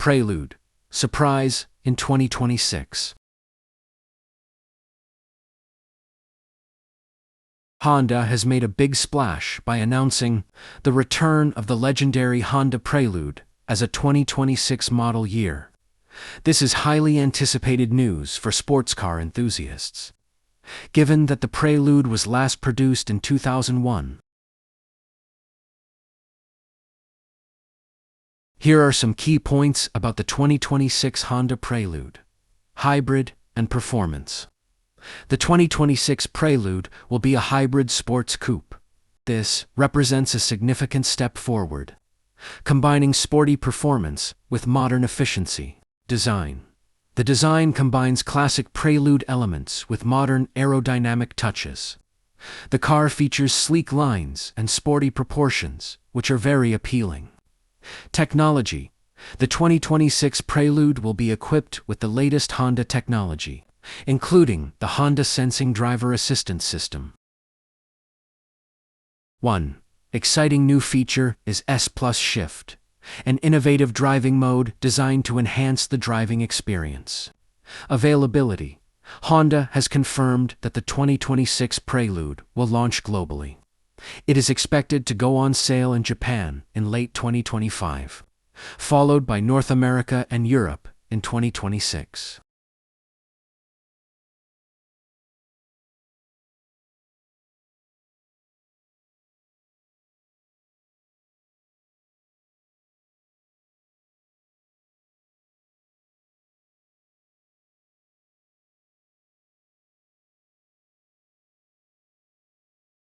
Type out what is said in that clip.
Prelude. Surprise in 2026. Honda has made a big splash by announcing the return of the legendary Honda Prelude as a 2026 model year. This is highly anticipated news for sports car enthusiasts, given that the Prelude was last produced in 2001. Here are some key points about the 2026 Honda Prelude. Hybrid and performance. The 2026 Prelude will be a hybrid sports coupe. This represents a significant step forward, combining sporty performance with modern efficiency. Design. The design combines classic Prelude elements with modern aerodynamic touches. The car features sleek lines and sporty proportions, which are very appealing. Technology. The 2026 Prelude will be equipped with the latest Honda technology, including the Honda Sensing Driver Assistance System. 1. Exciting new feature is S+ Shift, an innovative driving mode designed to enhance the driving experience. Availability. Honda has confirmed that the 2026 Prelude will launch globally. It is expected to go on sale in Japan in late 2025, followed by North America and Europe in 2026.